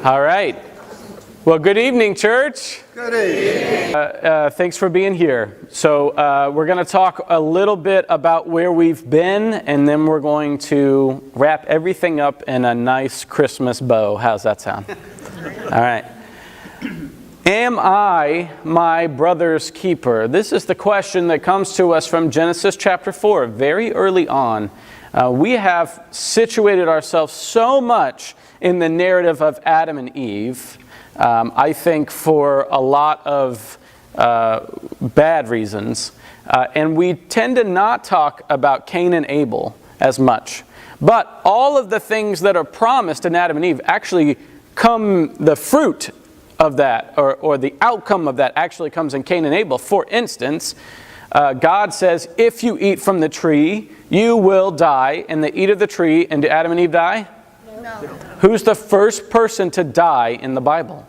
All right. Well, good evening, church. Good evening. Thanks for being here. So we're going to talk a little bit about where we've been, and then we're going to wrap everything up in a nice Christmas bow. How's that sound? All right. Am I my brother's keeper? This is the question that comes to us from Genesis chapter 4, very early on. We have situated ourselves so much in the narrative of Adam and Eve, I think for a lot of bad reasons. And we tend to not talk about Cain and Abel as much. But all of the things that are promised in Adam and Eve actually come, the fruit of that, or the outcome of that actually comes in Cain and Abel. For instance, God says, if you eat from the tree, you will die. And they eat of the tree, and do Adam and Eve die? No. Who's the first person to die in the Bible?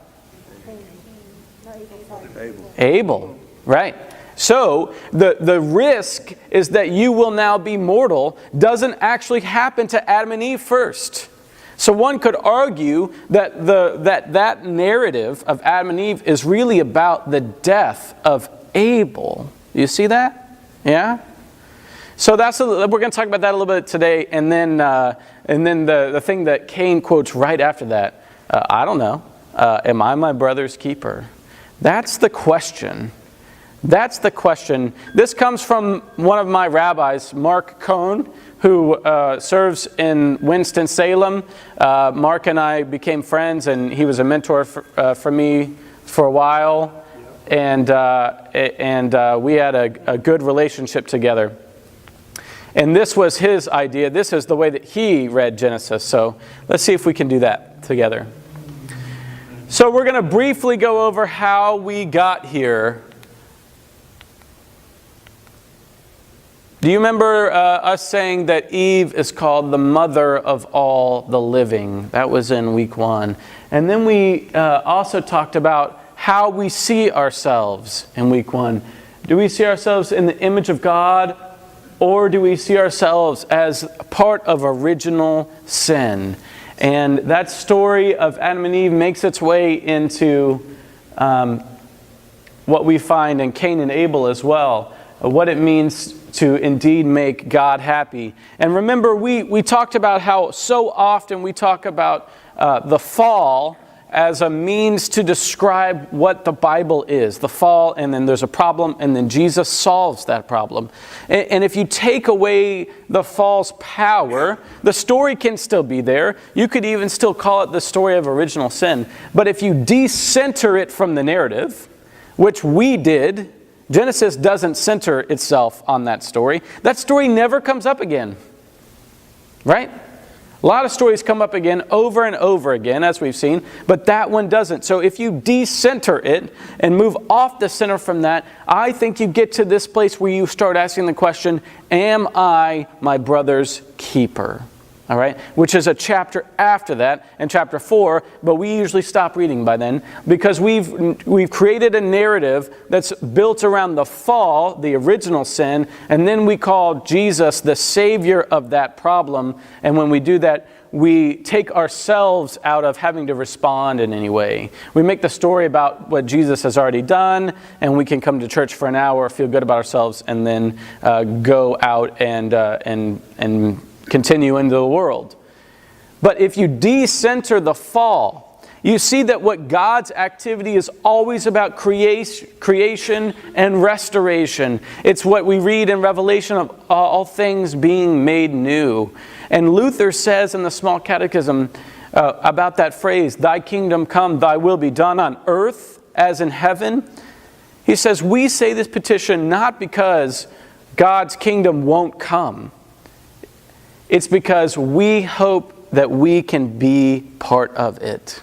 Abel, right. So the risk is that you will now be mortal doesn't actually happen to Adam and Eve first. So one could argue that that narrative of Adam and Eve is really about the death of Abel. You see that? Yeah? So we're going to talk about that a little bit today, and then the thing that Cain quotes right after that, I don't know, am I my brother's keeper? That's the question. That's the question. This comes from one of my rabbis, Mark Cohn, who serves in Winston-Salem. Mark and I became friends, and he was a mentor for me for a while, and we had a good relationship together. And this was his idea. This is the way that he read Genesis. So let's see if we can do that together. So we're going to briefly go over how we got here. Do you remember us saying that Eve is called the mother of all the living? That was in week 1. And then we also talked about how we see ourselves in week 1. Do we see ourselves in the image of God, or do we see ourselves as part of original sin? And that story of Adam and Eve makes its way into what we find in Cain and Abel as well. What it means to indeed make God happy. And remember, we talked about how so often we talk about the fall as a means to describe what the Bible is. The fall, and then there's a problem, and then Jesus solves that problem. And if you take away the fall's power, the story can still be there. You could even still call it the story of original sin. But if you decenter it from the narrative, which we did, Genesis doesn't center itself on that story. That story never comes up again. Right? A lot of stories come up again over and over again, as we've seen, but that one doesn't. So if you decenter it and move off the center from that, I think you get to this place where you start asking the question, am I my brother's keeper? All right, which is a chapter after that, in chapter 4, but we usually stop reading by then because we've created a narrative that's built around the fall, the original sin, and then we call Jesus the savior of that problem. And when we do that, we take ourselves out of having to respond in any way. We make the story about what Jesus has already done, and we can come to church for an hour, feel good about ourselves, and then go out and continue into the world. But if you decenter the fall, you see that what God's activity is always about creation and restoration. It's what we read in Revelation of all things being made new. And Luther says in the Small Catechism about that phrase, thy kingdom come, thy will be done on earth as in heaven. He says, we say this petition not because God's kingdom won't come. It's because we hope that we can be part of it.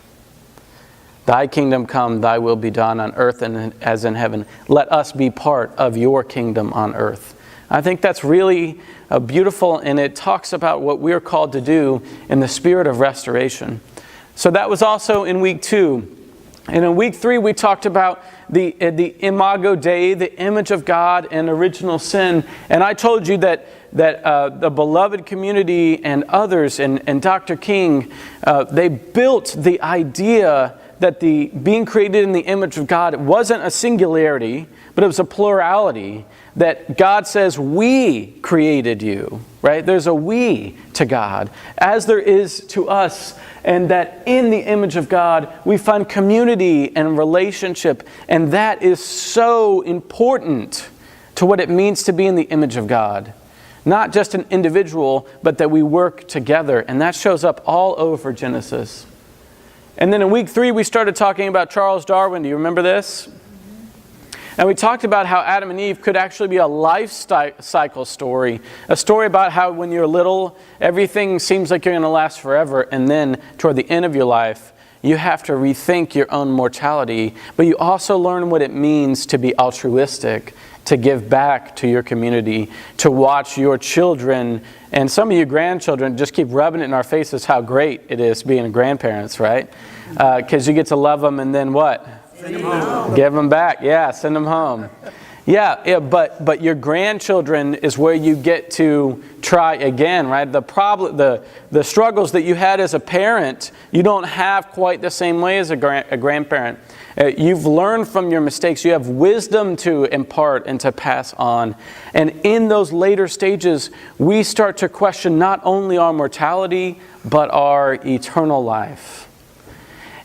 Thy kingdom come, thy will be done on earth and as in heaven. Let us be part of your kingdom on earth. I think that's really beautiful, and it talks about what we're called to do in the spirit of restoration. So that was also in week 2. And in week 3, we talked about the Imago Dei, the image of God and original sin. And I told you that the beloved community and others, and Dr. King, they built the idea that the being created in the image of God wasn't a singularity, but it was a plurality, that God says, we created you, right? There's a we to God, as there is to us, and that in the image of God, we find community and relationship, and that is so important to what it means to be in the image of God. Not just an individual, but that we work together, and that shows up all over Genesis. And then in week 3, we started talking about Charles Darwin. Do you remember this? And we talked about how Adam and Eve could actually be a life cycle story. A story about how when you're little, everything seems like you're going to last forever. And then toward the end of your life, you have to rethink your own mortality. But you also learn what it means to be altruistic, to give back to your community, to watch your children and some of you grandchildren just keep rubbing it in our faces how great it is being grandparents, right? Because you get to love them and then what? Send them home. Give them back. Yeah, send them home. Yeah, but your grandchildren is where you get to try again, right? The struggles that you had as a parent, you don't have quite the same way as a grandparent. You've learned from your mistakes. You have wisdom to impart and to pass on. And in those later stages, we start to question not only our mortality, but our eternal life.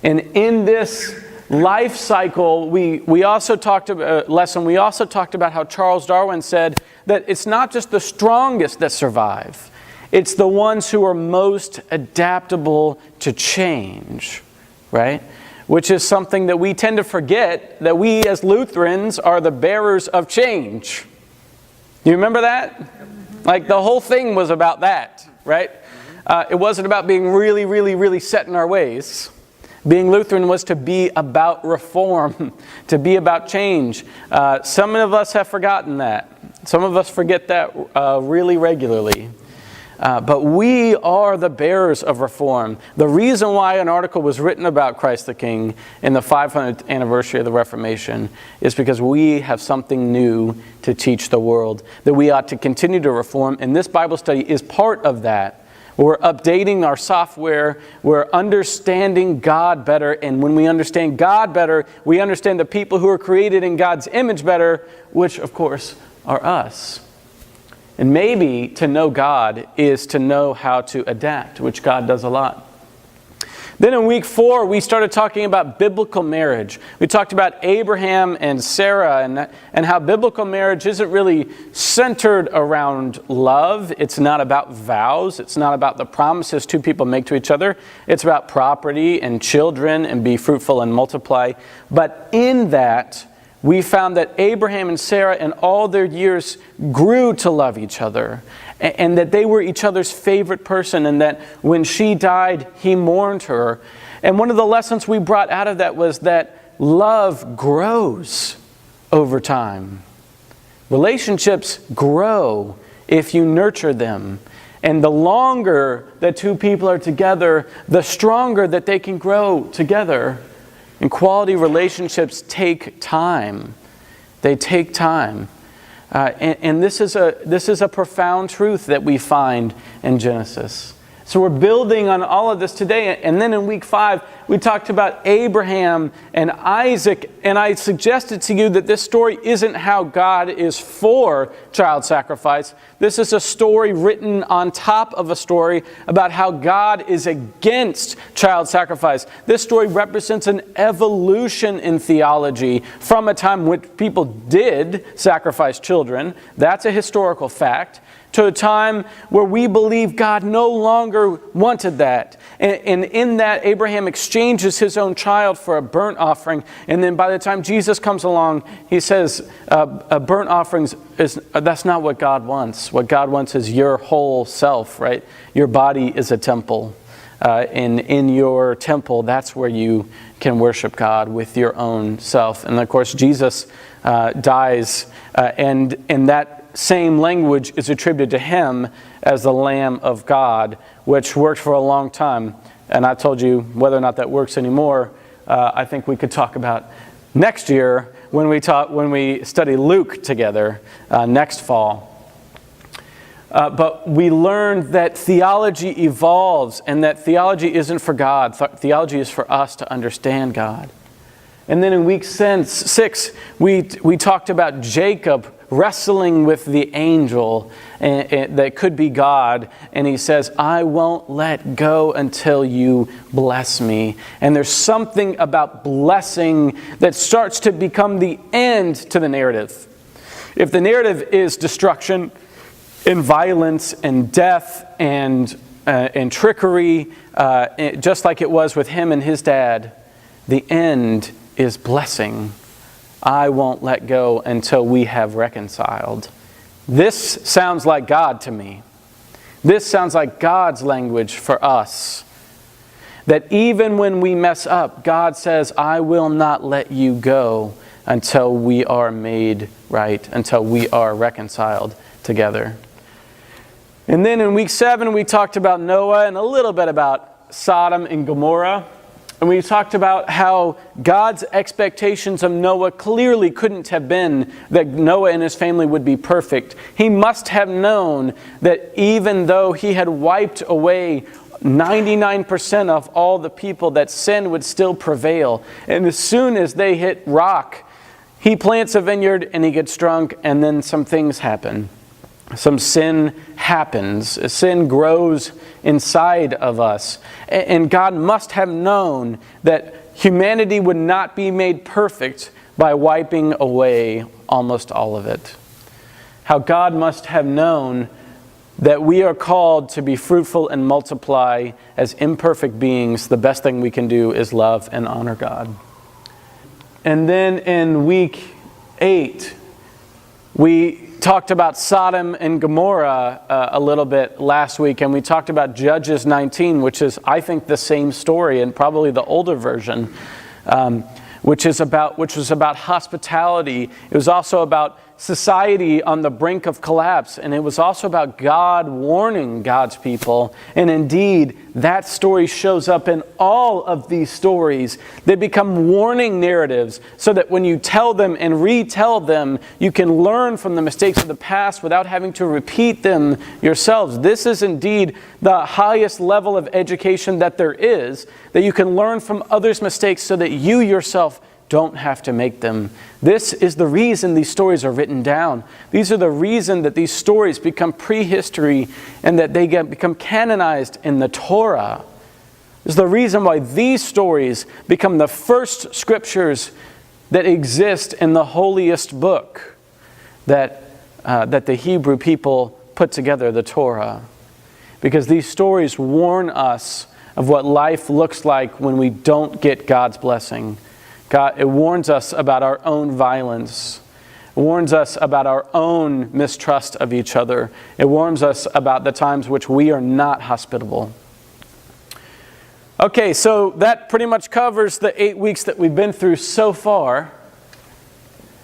And in this life cycle, we also talked about how Charles Darwin said that it's not just the strongest that survive. It's the ones who are most adaptable to change, right? Which is something that we tend to forget, that we as Lutherans are the bearers of change. You remember that? Like the whole thing was about that, right? It wasn't about being really, really, really set in our ways. Being Lutheran was to be about reform, to be about change. Some of us have forgotten that. Some of us forget that really regularly. But we are the bearers of reform. The reason why an article was written about Christ the King in the 500th anniversary of the Reformation is because we have something new to teach the world, that we ought to continue to reform, and this Bible study is part of that. We're updating our software, we're understanding God better, and when we understand God better, we understand the people who are created in God's image better, which of course are us. And maybe to know God is to know how to adapt, which God does a lot. Then in week 4, we started talking about biblical marriage. We talked about Abraham and Sarah and how biblical marriage isn't really centered around love. It's not about vows. It's not about the promises two people make to each other. It's about property and children and be fruitful and multiply. But in that, we found that Abraham and Sarah in all their years grew to love each other, and that they were each other's favorite person, and that when she died, he mourned her. And one of the lessons we brought out of that was that love grows over time. Relationships grow if you nurture them. And the longer that two people are together, the stronger that they can grow together. And quality relationships take time. They take time. And this is a profound truth that we find in Genesis. So we're building on all of this today. And then in week 5, we talked about Abraham and Isaac. And I suggested to you that this story isn't how God is for child sacrifice. This is a story written on top of a story about how God is against child sacrifice. This story represents an evolution in theology from a time when people did sacrifice children. That's a historical fact. To a time where we believe God no longer wanted that. And in that, Abraham exchanges his own child for a burnt offering. And then by the time Jesus comes along, he says, a burnt offering, that's not what God wants. What God wants is your whole self, right? Your body is a temple. And in your temple, that's where you can worship God with your own self. And of course, Jesus dies, and that same language is attributed to him as the Lamb of God, which worked for a long time. And I told you whether or not that works anymore, I think we could talk about next year when we study Luke together next fall. But we learned that theology evolves and that theology isn't for God. Theology is for us to understand God. And then in week 6, we talked about Jacob wrestling with the angel that could be God. And he says, I won't let go until you bless me. And there's something about blessing that starts to become the end to the narrative. If the narrative is destruction and violence and death and trickery, just like it was with him and his dad, the end is blessing. I won't let go until we have reconciled. This sounds like God to me. This sounds like God's language for us. That even when we mess up, God says, I will not let you go until we are made right, until we are reconciled together. And then in week 7, we talked about Noah and a little bit about Sodom and Gomorrah. And we talked about how God's expectations of Noah clearly couldn't have been that Noah and his family would be perfect. He must have known that even though he had wiped away 99% of all the people, that sin would still prevail. And as soon as they hit rock, he plants a vineyard and he gets drunk, and then some things happen. Some sin happens. Sin grows inside of us. And God must have known that humanity would not be made perfect by wiping away almost all of it. How God must have known that we are called to be fruitful and multiply as imperfect beings. The best thing we can do is love and honor God. And then in week 8, we talked about Sodom and Gomorrah a little bit last week, and we talked about Judges 19, which is, I think, the same story and probably the older version, which was about hospitality. It was also about society on the brink of collapse, and it was also about God warning God's people. And indeed, that story shows up in all of these stories. They become warning narratives so that when you tell them and retell them, you can learn from the mistakes of the past without having to repeat them yourselves. This is indeed the highest level of education that there is, that you can learn from others' mistakes so that you yourself don't have to make them. This is the reason these stories are written down. These are the reason that these stories become prehistory and that they become canonized in the Torah. This is the reason why these stories become the first scriptures that exist in the holiest book that the Hebrew people put together, the Torah. Because these stories warn us of what life looks like when we don't get God's blessing. It warns us about our own violence. It warns us about our own mistrust of each other. It warns us about the times which we are not hospitable. Okay, so that pretty much covers the 8 weeks that we've been through so far.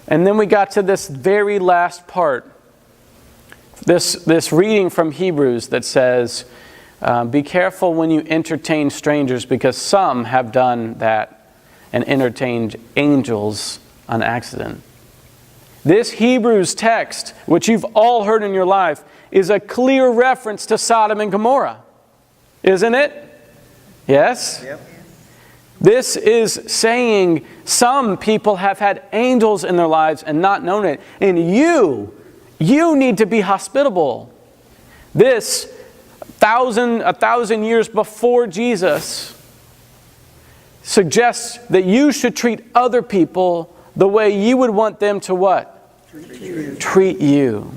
And then we got to this very last part. This reading from Hebrews that says, be careful when you entertain strangers, because some have done that and entertained angels on accident. This Hebrews text, which you've all heard in your life, is a clear reference to Sodom and Gomorrah. Isn't it? Yes? Yep. This is saying some people have had angels in their lives and not known it. And you need to be hospitable. This, 1,000 years before Jesus, suggests that you should treat other people the way you would want them to what? Treat you.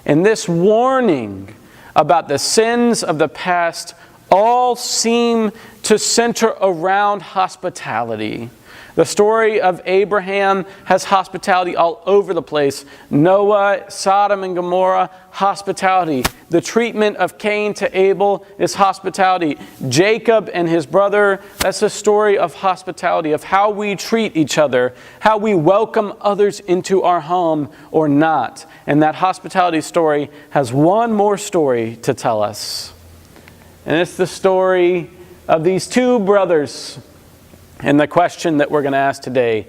And this warning about the sins of the past all seem to center around hospitality. The story of Abraham has hospitality all over the place. Noah, Sodom and Gomorrah, hospitality. The treatment of Cain to Abel is hospitality. Jacob and his brother, that's a story of hospitality, of how we treat each other, how we welcome others into our home or not. And that hospitality story has one more story to tell us. And it's the story of these two brothers. And the question that we're going to ask today,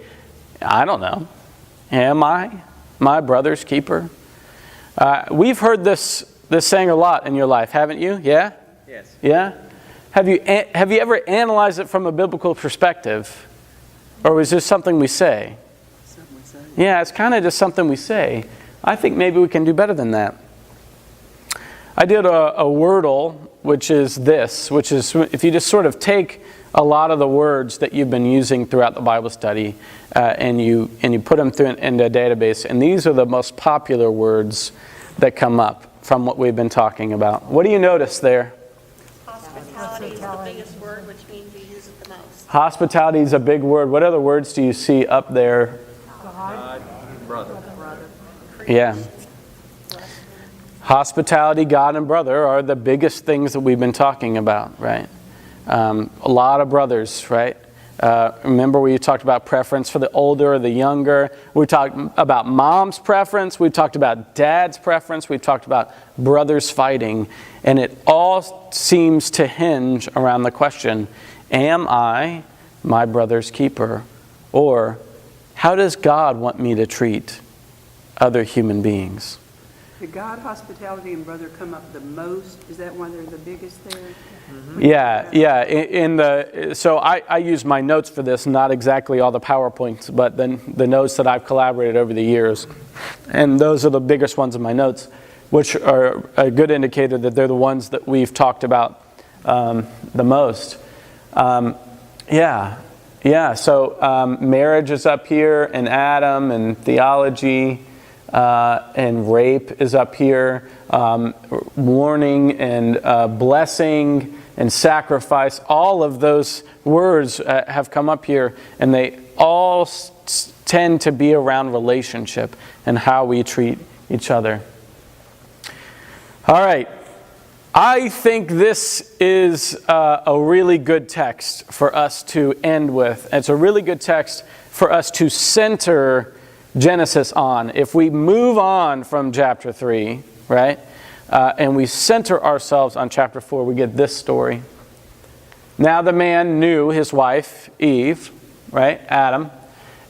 I don't know, am I my brother's keeper? We've heard this saying a lot in your life, haven't you? Yeah? Yes. Yeah? Have you ever analyzed it from a biblical perspective? Or was this something we say? Something we say. Yeah, it's kind of just something we say. I think maybe we can do better than that. I did a Wordle, which is if you just sort of take a lot of the words that you've been using throughout the Bible study and you put them into a database, and these are the most popular words that come up from what we've been talking about. What do you notice there? Hospitality is the biggest word, which means we use it the most. Hospitality is a big word. What other words do you see up there? God, brother. Yeah. Hospitality, God, and brother are the biggest things that we've been talking about, right? A lot of brothers, right? Remember we talked about preference for the older or the younger. We talked about mom's preference. We talked about dad's preference. We talked about brothers fighting. And it all seems to hinge around the question, am I my brother's keeper? Or how does God want me to treat other human beings? Did God, hospitality, and brother come up the most? Is that why they're the biggest there? Yeah. So I use my notes for this, not exactly all the PowerPoints, but then the notes that I've collaborated over the years. And those are the biggest ones in my notes, which are a good indicator that they're the ones that we've talked about the most. So marriage is up here, and Adam, and theology, and rape is up here. Warning and blessing and sacrifice. All of those words have come up here, and they all tend to be around relationship and how we treat each other. All right. I think this is a really good text for us to end with. It's a really good text for us to center Genesis on. If we move on from chapter 3, right, and we center ourselves on chapter 4, we get this story. Now the man knew his wife, Eve, right, Adam,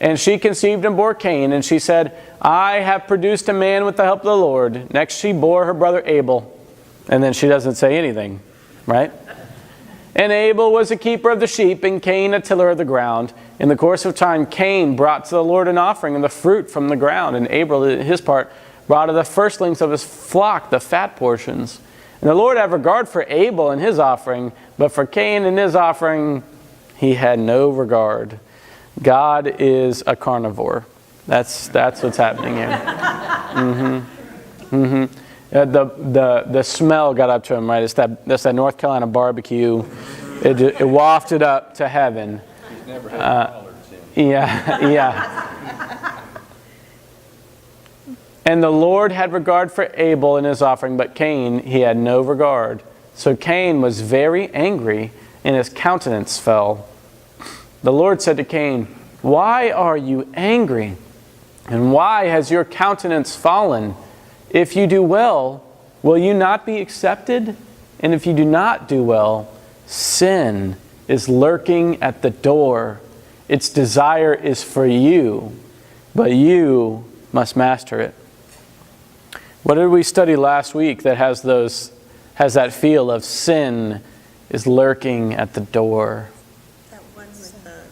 and she conceived and bore Cain, and she said, I have produced a man with the help of the Lord. Next she bore her brother Abel. And then she doesn't say anything, right? And Abel was a keeper of the sheep, and Cain a tiller of the ground. In the course of time, Cain brought to the Lord an offering of the fruit from the ground, and Abel, his part, brought of the firstlings of his flock, the fat portions. And the Lord had regard for Abel and his offering, but for Cain and his offering, he had no regard. God is a carnivore. That's what's happening here. The smell got up to him, right? That's that North Carolina barbecue. It wafted up to heaven. He's never had collards in. Yeah. And the Lord had regard for Abel and his offering, but Cain he had no regard. So Cain was very angry, and his countenance fell. The Lord said to Cain, why are you angry? And why has your countenance fallen? If you do well, will you not be accepted? And if you do not do well, sin is lurking at the door. Its desire is for you, but you must master it. What did we study last week that has that feel of sin is lurking at the door? That one with the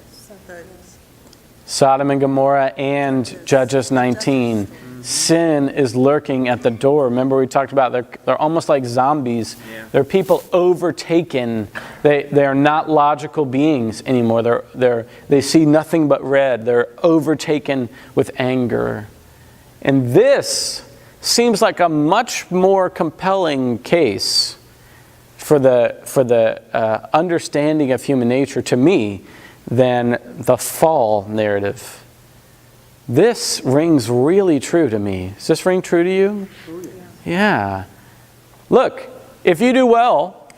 Sodom and Gomorrah and Judges 19. Sin is lurking at the door. Remember we talked about they're almost like zombies. Yeah. They're people overtaken. They are not logical beings anymore. They see nothing but red. They're overtaken with anger. And this seems like a much more compelling case for the understanding of human nature to me than the fall narrative. This rings really true to me. Does this ring true to you? Yeah. Look, if you do well,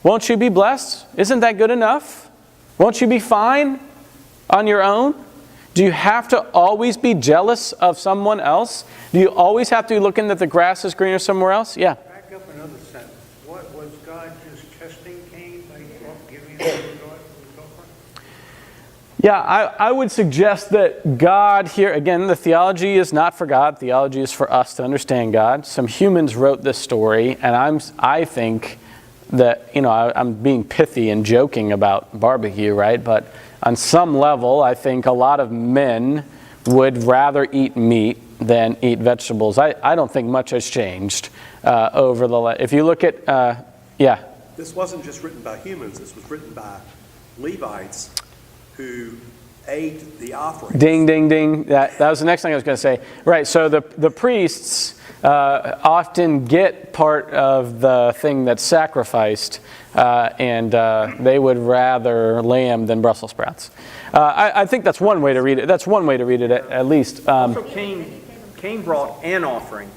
won't you be blessed? Isn't that good enough? Won't you be fine on your own? Do you have to always be jealous of someone else? Do you always have to be looking that the grass is greener somewhere else? Yeah. Back up another sentence. What was God just testing Cain by giving him regard for his offering? Yeah, I would suggest that God here, again, the theology is not for God. Theology is for us to understand God. Some humans wrote this story, and I think that, I'm being pithy and joking about barbecue, right? But on some level, I think a lot of men would rather eat meat than eat vegetables. I don't think much has changed over if you look at, yeah. This wasn't just written by humans. This was written by Levites who ate the offering. Ding, ding, ding. That was the next thing I was going to say. Right, so the priests often get part of the thing that's sacrificed, and they would rather lamb than Brussels sprouts. I think that's one way to read it. That's one way to read it, at least. So Cain brought an offering,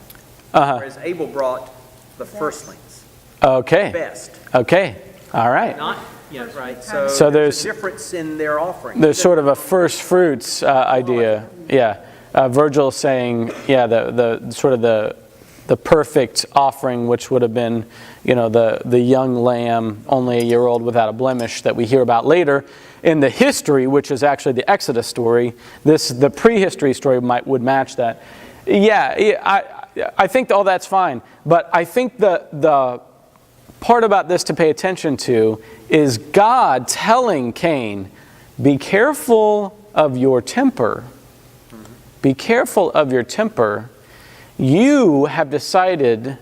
whereas Abel brought the firstlings. Okay. Best. Okay. All right. Not, right. So there's a difference in their offering. There's sort of a first fruits idea. Yeah. Virgil's saying, the sort of the perfect offering, which would have been, the young lamb, only a year old without a blemish, that we hear about later in the history, which is actually the Exodus story. The prehistory story would match that. I think all that's fine, but I think the part about this to pay attention to is God telling Cain, be careful of your temper. Be careful of your temper. You have decided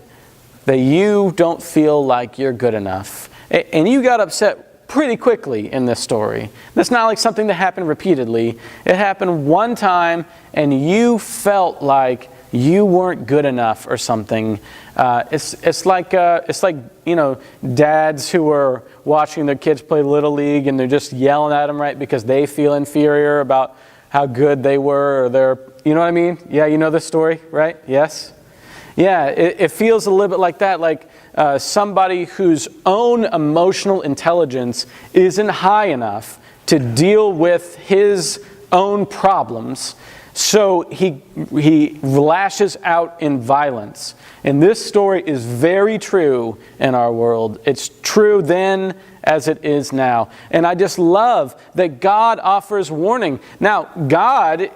that you don't feel like you're good enough. And you got upset pretty quickly in this story. That's not like something that happened repeatedly. It happened one time and you felt like you weren't good enough or something. It's like dads who are watching their kids play Little League and they're just yelling at them, right, because they feel inferior about how good they were, or they're, you know what I mean? Yeah, you know this story, right? Yes? Yeah, it feels a little bit like that, like somebody whose own emotional intelligence isn't high enough to deal with his own problems. So he lashes out in violence. And this story is very true in our world. It's true then as it is now. And I just love that God offers warning. Now, God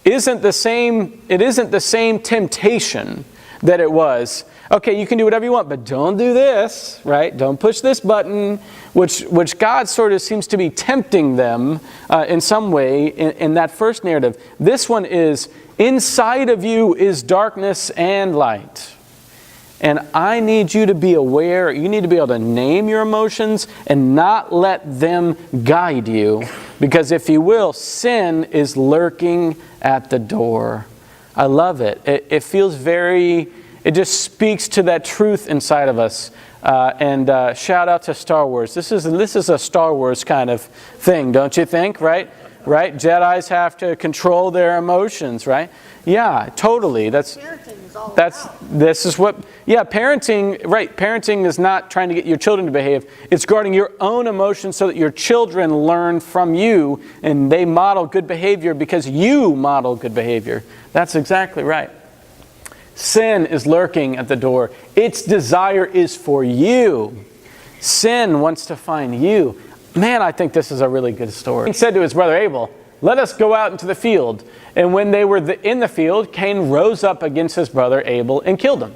isn't the same temptation that it was. Okay, you can do whatever you want, but don't do this, right? Don't push this button, which God sort of seems to be tempting them in some way in that first narrative. This one is, inside of you is darkness and light. And I need you to be aware, you need to be able to name your emotions and not let them guide you. Because if you will, sin is lurking at the door. I love it. It feels it just speaks to that truth inside of us. And shout out to Star Wars. This is a Star Wars kind of thing, don't you think, right? Right? Jedis have to control their emotions, right? Yeah, totally. Parenting is all about. Parenting, right. Parenting is not trying to get your children to behave. It's guarding your own emotions so that your children learn from you and they model good behavior because you model good behavior. That's exactly right. Sin is lurking at the door. Its desire is for you. Sin wants to find you. Man, I think this is a really good story. He said to his brother Abel, let us go out into the field. And when they were in the field, Cain rose up against his brother Abel and killed him.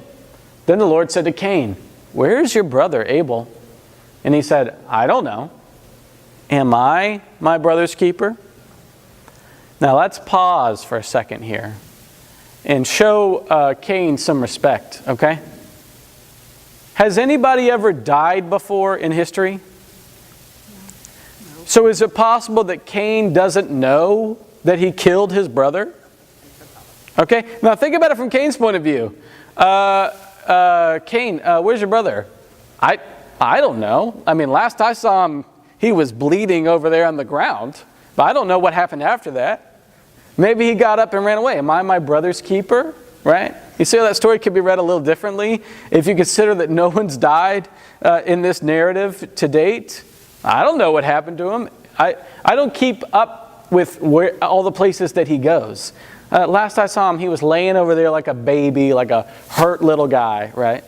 Then the Lord said to Cain, where is your brother Abel? And he said, I don't know. Am I my brother's keeper? Now let's pause for a second here and show Cain some respect, okay? Has anybody ever died before in history? So is it possible that Cain doesn't know that he killed his brother? Okay, now think about it from Cain's point of view. Cain, where's your brother? I don't know. I mean, last I saw him, he was bleeding over there on the ground. But I don't know what happened after that. Maybe he got up and ran away. Am I my brother's keeper? Right? You see how that story could be read a little differently? If you consider that no one's died in this narrative to date. I don't know what happened to him. I don't keep up with all the places that he goes. Last I saw him, he was laying over there like a baby, like a hurt little guy, right?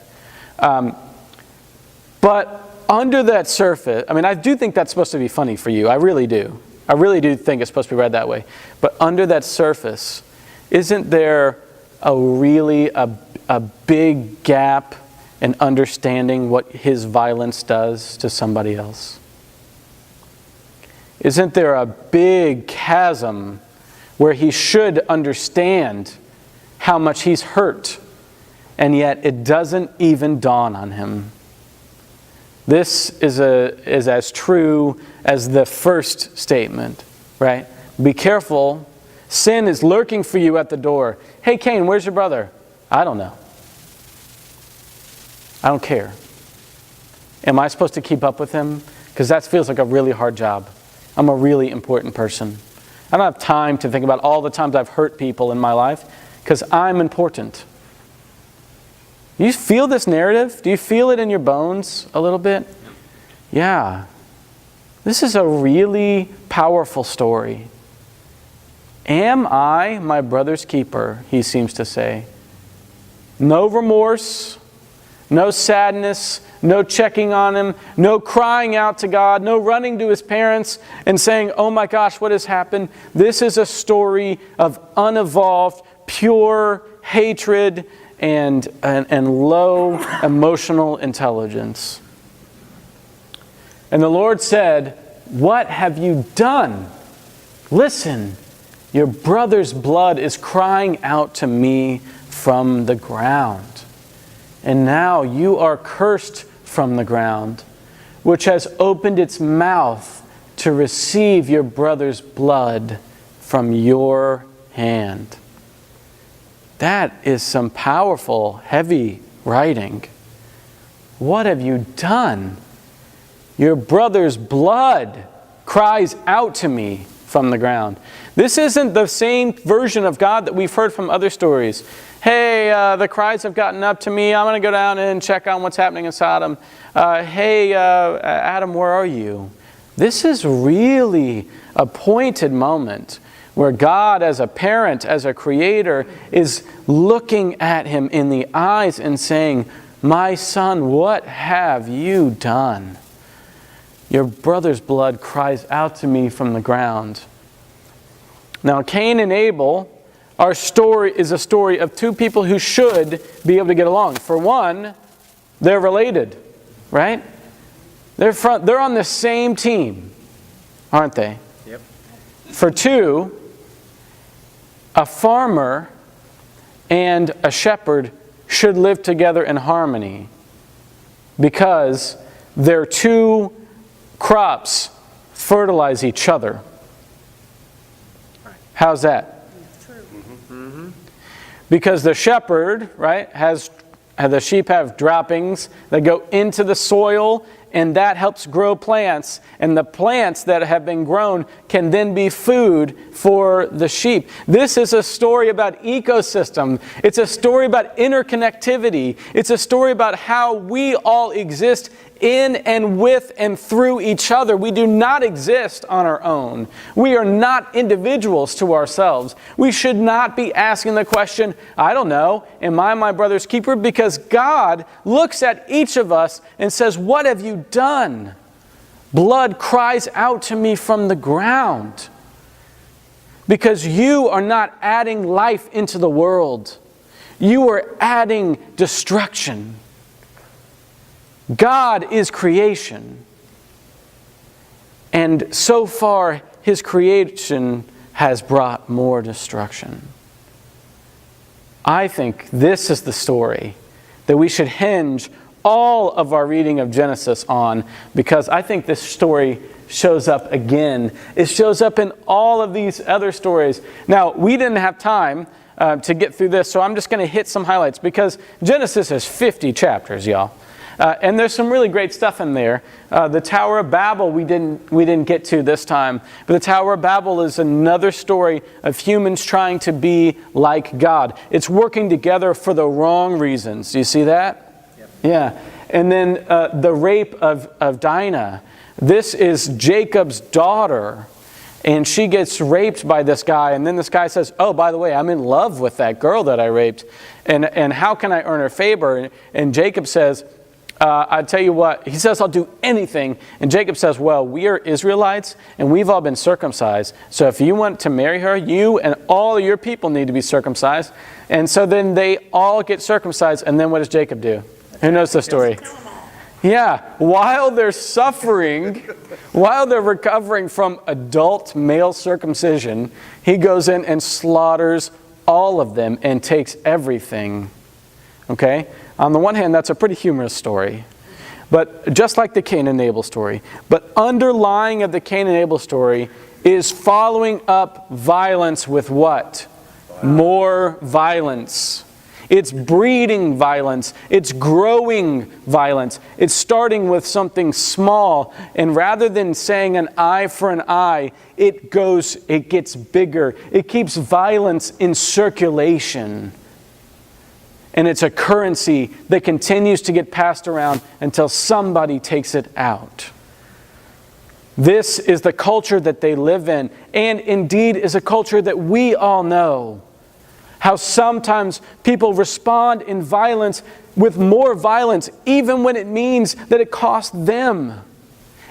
But under that surface, I mean, I do think that's supposed to be funny for you. I really do. I really do think it's supposed to be read that way. But under that surface, isn't there a big gap in understanding what his violence does to somebody else? Isn't there a big chasm where he should understand how much he's hurt, and yet it doesn't even dawn on him? This is as true as the first statement, right? Be careful. Sin is lurking for you at the door. Hey, Cain, where's your brother? I don't know. I don't care. Am I supposed to keep up with him? Because that feels like a really hard job. I'm a really important person. I don't have time to think about all the times I've hurt people in my life because I'm important. Do you feel this narrative? Do you feel it in your bones a little bit? Yeah. This is a really powerful story. Am I my brother's keeper? He seems to say. No remorse, no sadness, no checking on him, no crying out to God, no running to his parents and saying, oh my gosh, what has happened? This is a story of unevolved, pure hatred and low emotional intelligence. And the Lord said, what have you done? Listen, your brother's blood is crying out to me from the ground. And now you are cursed from the ground, which has opened its mouth to receive your brother's blood from your hand. That is some powerful, heavy writing. What have you done? Your brother's blood cries out to me from the ground. This isn't the same version of God that we've heard from other stories. Hey, the cries have gotten up to me. I'm going to go down and check on what's happening in Sodom. Hey, Adam, where are you? This is really a pointed moment where God, as a parent, as a creator, is looking at him in the eyes and saying, my son, what have you done? Your brother's blood cries out to me from the ground. Now, Cain and Abel, our story is a story of two people who should be able to get along. For one, they're related, right? They're on the same team, aren't they? Yep. For two, a farmer and a shepherd should live together in harmony because their two crops fertilize each other. How's that? True. Mm-hmm. Because the shepherd, right, the sheep have droppings that go into the soil, and that helps grow plants. And the plants that have been grown can then be food for the sheep. This is a story about ecosystem. It's a story about interconnectivity. It's a story about how we all exist in and with and through each other. We do not exist on our own. We are not individuals to ourselves. We should not be asking the question, I don't know, am I my brother's keeper? Because God looks at each of us and says, what have you done? Blood cries out to me from the ground. Because you are not adding life into the world. You are adding destruction. God is creation. And so far, His creation has brought more destruction. I think this is the story that we should hinge all of our reading of Genesis on, because I think this story shows up again. It shows up in all of these other stories. Now, we didn't have time to get through this, so I'm just going to hit some highlights, because Genesis has 50 chapters, y'all. And there's some really great stuff in there. The Tower of Babel we didn't get to this time. But the Tower of Babel is another story of humans trying to be like God. It's working together for the wrong reasons. Do you see that? Yep. Yeah. And then the rape of Dinah. This is Jacob's daughter. And she gets raped by this guy. And then this guy says, oh, by the way, I'm in love with that girl that I raped. And how can I earn her favor? And Jacob says, I tell you what, he says, I'll do anything. And Jacob says, well, we are Israelites and we've all been circumcised. So if you want to marry her, you and all your people need to be circumcised. And so then they all get circumcised. And then what does Jacob do? Who knows the story? Yeah, while they're suffering, while they're recovering from adult male circumcision, he goes in and slaughters all of them and takes everything. Okay? On the one hand, that's a pretty humorous story. But just like the Cain and Abel story. But underlying of the Cain and Abel story is following up violence with what? More violence. It's breeding violence. It's growing violence. It's starting with something small. And rather than saying an eye for an eye, it gets bigger. It keeps violence in circulation. And it's a currency that continues to get passed around until somebody takes it out. This is the culture that they live in, and indeed is a culture that we all know. How sometimes people respond in violence with more violence, even when it means that it costs them.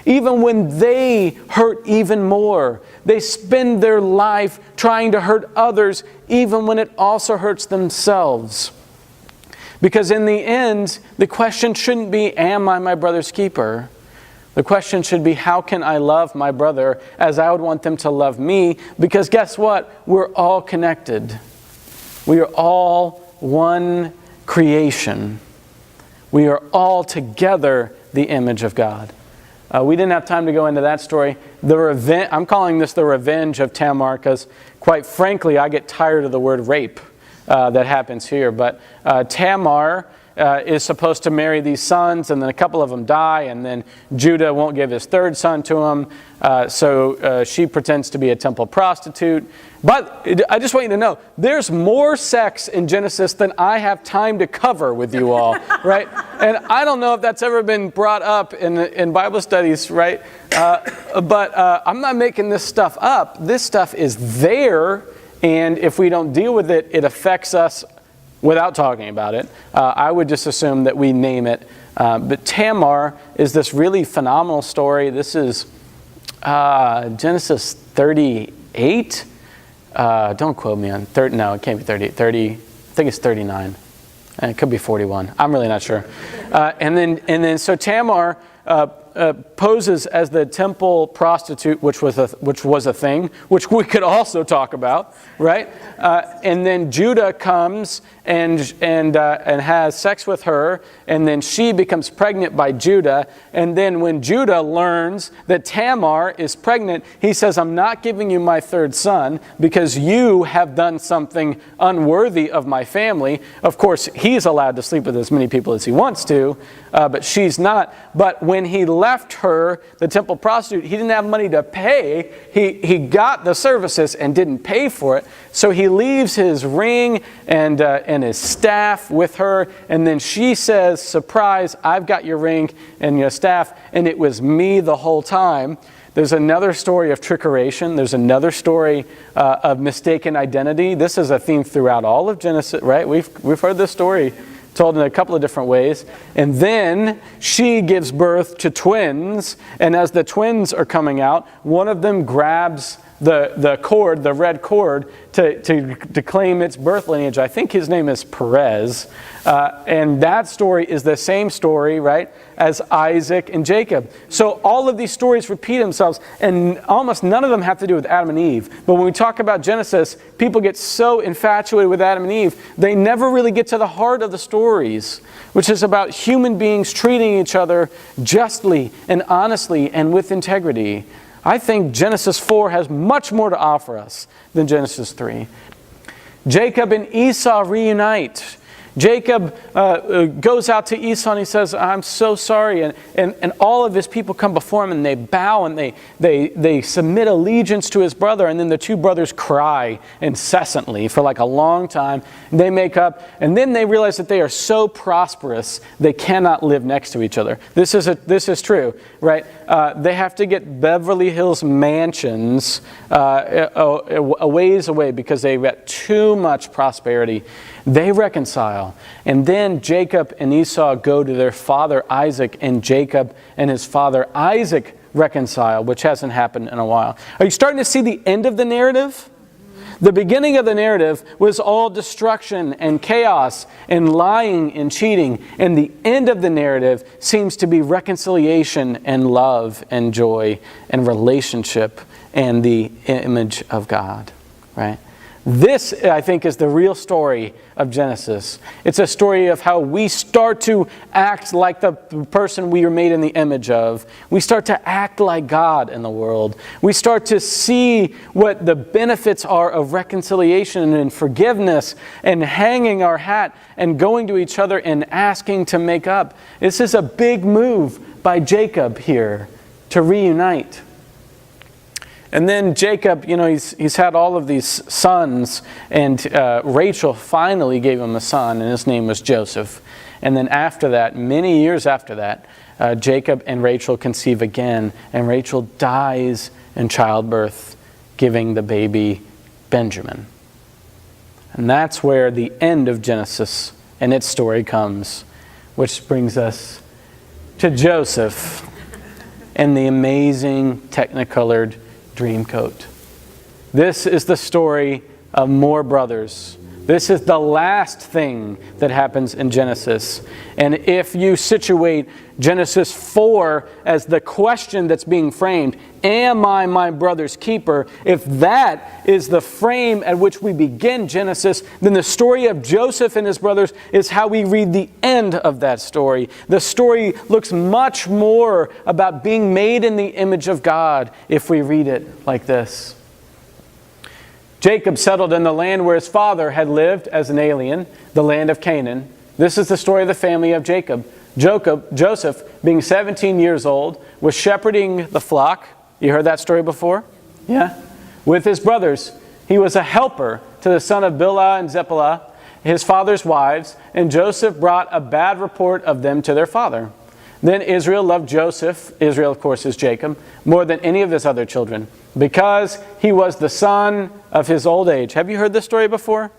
Even when they hurt even more. They spend their life trying to hurt others, even when it also hurts themselves. Because in the end, the question shouldn't be, am I my brother's keeper? The question should be, how can I love my brother as I would want them to love me? Because guess what? We're all connected. We are all one creation. We are all together the image of God. We didn't have time to go into that story. I'm calling this the revenge of Tamar because, quite frankly, I get tired of the word rape that happens here. But Tamar is supposed to marry these sons, and then a couple of them die, and then Judah won't give his third son to him, so she pretends to be a temple prostitute. But I just want you to know, there's more sex in Genesis than I have time to cover with you all, right? And I don't know if that's ever been brought up in Bible studies, right? But I'm not making this stuff up. This stuff is there, and if we don't deal with it, it affects us without talking about it. I would just assume that we name it. But Tamar is this really phenomenal story. This is Genesis 38. Don't quote me on 30. No, it can't be 38. 30. I think it's 39. And it could be 41. I'm really not sure. And then so Tamar poses as the temple prostitute, which was a thing, which we could also talk about, right? And then Judah comes and has sex with her, and then she becomes pregnant by Judah. And then when Judah learns that Tamar is pregnant, he says, "I'm not giving you my third son because you have done something unworthy of my family." Of course, he's allowed to sleep with as many people as he wants to, but she's not. But when he left her, the temple prostitute, he didn't have money to pay. He got the services and didn't pay for it. So he leaves his ring and his staff with her. And then she says, "Surprise, I've got your ring and your staff, and it was me the whole time." There's another story of trickeration. There's another story of mistaken identity. This is a theme throughout all of Genesis, right? We've heard this story told in a couple of different ways. And then she gives birth to twins. And as the twins are coming out, one of them grabs the cord, the red cord, to claim its birth lineage. I think his name is Perez. And that story is the same story, right, as Isaac and Jacob. So all of these stories repeat themselves, and almost none of them have to do with Adam and Eve. But when we talk about Genesis, people get so infatuated with Adam and Eve, they never really get to the heart of the stories, which is about human beings treating each other justly and honestly and with integrity. I think Genesis 4 has much more to offer us than Genesis 3. Jacob and Esau reunite. Jacob goes out to Esau and he says, "I'm so sorry." And all of his people come before him and they bow and they submit allegiance to his brother. And then the two brothers cry incessantly for like a long time. They make up, and then they realize that they are so prosperous they cannot live next to each other. This is true, right? They have to get Beverly Hills mansions a ways away because they've got too much prosperity. They reconcile. And then Jacob and Esau go to their father Isaac, and Jacob and his father Isaac reconcile, which hasn't happened in a while. Are you starting to see the end of the narrative? The beginning of the narrative was all destruction and chaos and lying and cheating. And the end of the narrative seems to be reconciliation and love and joy and relationship and the image of God, right? This, I think, is the real story of Genesis. It's a story of how we start to act like the person we are made in the image of. We start to act like God in the world. We start to see what the benefits are of reconciliation and forgiveness and hanging our hat and going to each other and asking to make up. This is a big move by Jacob here to reunite. And then Jacob, he's had all of these sons, and Rachel finally gave him a son, and his name was Joseph. And then after that, many years after that, Jacob and Rachel conceive again, and Rachel dies in childbirth, giving the baby Benjamin. And that's where the end of Genesis and its story comes, which brings us to Joseph and the amazing technicolored dream coat. This is the story of more brothers. This is the last thing that happens in Genesis. And if you situate Genesis 4 as the question that's being framed, am I my brother's keeper? If that is the frame at which we begin Genesis, then the story of Joseph and his brothers is how we read the end of that story. The story looks much more about being made in the image of God if we read it like this. Jacob settled in the land where his father had lived as an alien, the land of Canaan. This is the story of the family of Jacob. Joseph, being 17 years old, was shepherding the flock. You heard that story before? Yeah? With his brothers. He was a helper to the son of Bilhah and Zephalah, his father's wives, and Joseph brought a bad report of them to their father. Then Israel loved Joseph, Israel of course is Jacob, more than any of his other children, because he was the son of his old age. Have you heard this story before?